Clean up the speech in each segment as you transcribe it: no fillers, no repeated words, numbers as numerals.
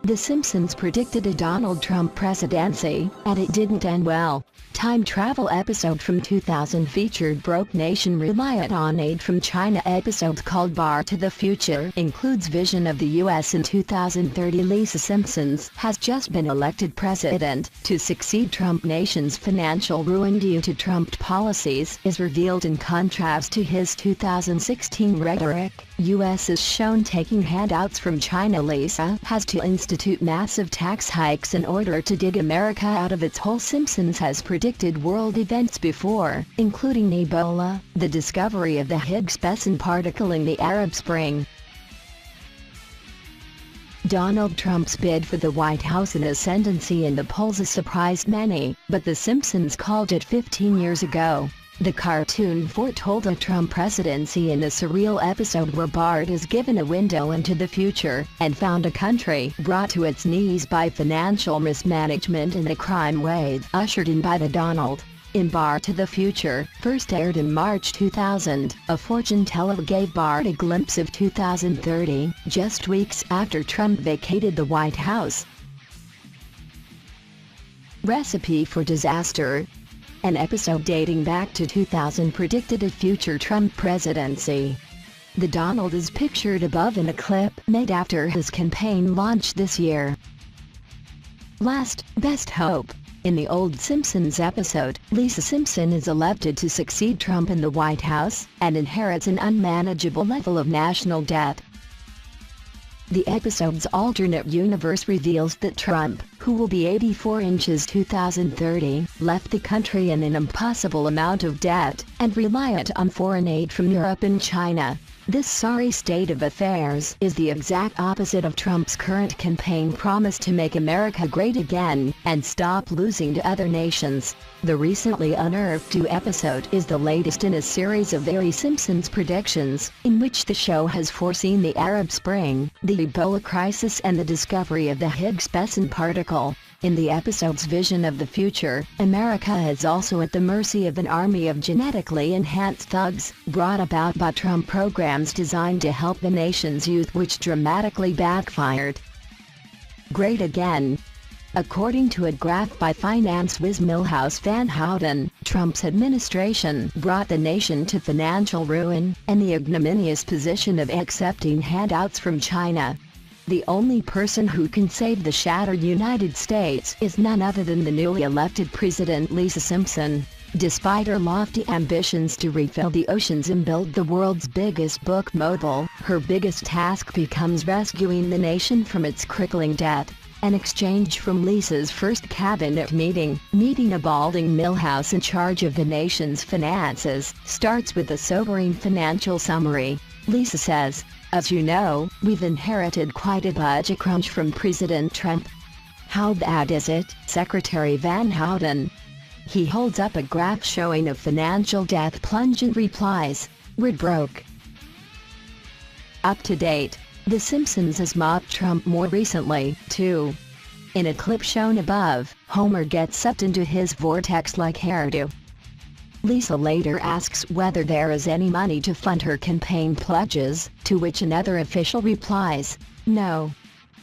The Simpsons predicted a Donald Trump presidency, and it didn't end well. Time travel episode from 2000 featured broke nation reliant on aid from China. Episode called Bar to the Future includes vision of the U.S. in 2030. Lisa Simpson has just been elected president to succeed Trump. Nation's financial ruin due to Trump policies is revealed in contrast to his 2016 rhetoric. U.S. is shown taking handouts from China. Lisa has to institute massive tax hikes in order to dig America out of its hole. Simpsons has predicted world events before, including Ebola, the discovery of the Higgs boson particle in the Arab Spring. Donald Trump's bid for the White House and ascendancy in the polls has surprised many, but The Simpsons called it 15 years ago. The cartoon foretold a Trump presidency in a surreal episode where Bart is given a window into the future and found a country brought to its knees by financial mismanagement and a crime wave ushered in by the Donald. In Bar to the Future, first aired in March 2000, a fortune teller gave Bart a glimpse of 2030, just weeks after Trump vacated the White House. Recipe for Disaster. An episode dating back to 2000 predicted a future Trump presidency. The Donald is pictured above in a clip made after his campaign launch this year. Last, best hope. In the old Simpsons episode, Lisa Simpson is elected to succeed Trump in the White House and inherits an unmanageable level of national debt. The episode's alternate universe reveals that Trump, who will be 84 in 2030, left the country in an impossible amount of debt and reliant on foreign aid from Europe and China. This sorry state of affairs is the exact opposite of Trump's current campaign promise to make America great again and stop losing to other nations. The recently unearthed episode is the latest in a series of very Simpsons predictions, in which the show has foreseen the Arab Spring, the Ebola crisis and the discovery of the Higgs boson particle. In the episode's vision of the future, America is also at the mercy of an army of genetically enhanced thugs, brought about by Trump programs designed to help the nation's youth, which dramatically backfired. Great again. According to a graph by finance whiz Milhouse Van Houten, Trump's administration brought the nation to financial ruin and the ignominious position of accepting handouts from China. The only person who can save the shattered United States is none other than the newly elected President Lisa Simpson. Despite her lofty ambitions to refill the oceans and build the world's biggest book mogul, her biggest task becomes rescuing the nation from its crippling debt. An exchange from Lisa's first cabinet meeting a balding Milhouse in charge of the nation's finances, starts with a sobering financial summary. Lisa says, "As you know, we've inherited quite a budget crunch from President Trump." "How bad is it, Secretary Van Houten?" He holds up a graph showing a financial debt plunge and replies, "We're broke." Up to date. The Simpsons has mocked Trump more recently, too. In a clip shown above, Homer gets sucked into his vortex-like hairdo. Lisa later asks whether there is any money to fund her campaign pledges, to which another official replies, "No.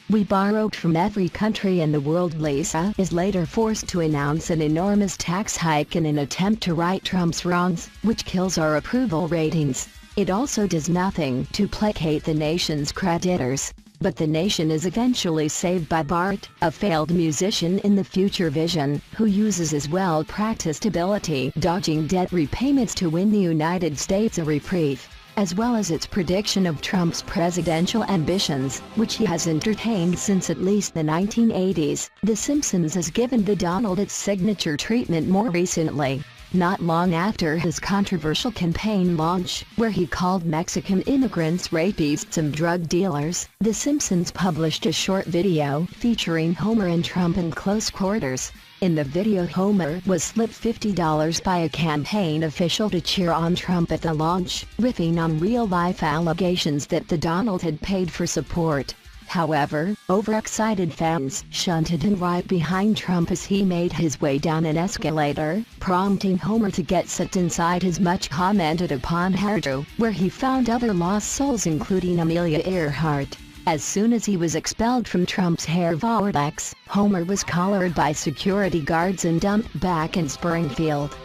We borrowed from every country in the world." Lisa is later forced to announce an enormous tax hike in an attempt to right Trump's wrongs, which kills our approval ratings. It also does nothing to placate the nation's creditors. But the nation is eventually saved by Bart, a failed musician in the future vision, who uses his well-practiced ability dodging debt repayments to win the United States a reprieve, as well as its prediction of Trump's presidential ambitions, which he has entertained since at least the 1980s. The Simpsons has given the Donald its signature treatment more recently. Not long after his controversial campaign launch, where he called Mexican immigrants rapists and drug dealers, The Simpsons published a short video featuring Homer and Trump in close quarters. In the video, Homer was slipped $50 by a campaign official to cheer on Trump at the launch, riffing on real-life allegations that the Donald had paid for support. However, overexcited fans shunted him right behind Trump as he made his way down an escalator, prompting Homer to get sucked inside his much-commented-upon hairdo, where he found other lost souls including Amelia Earhart. As soon as he was expelled from Trump's hair vortex, Homer was collared by security guards and dumped back in Springfield.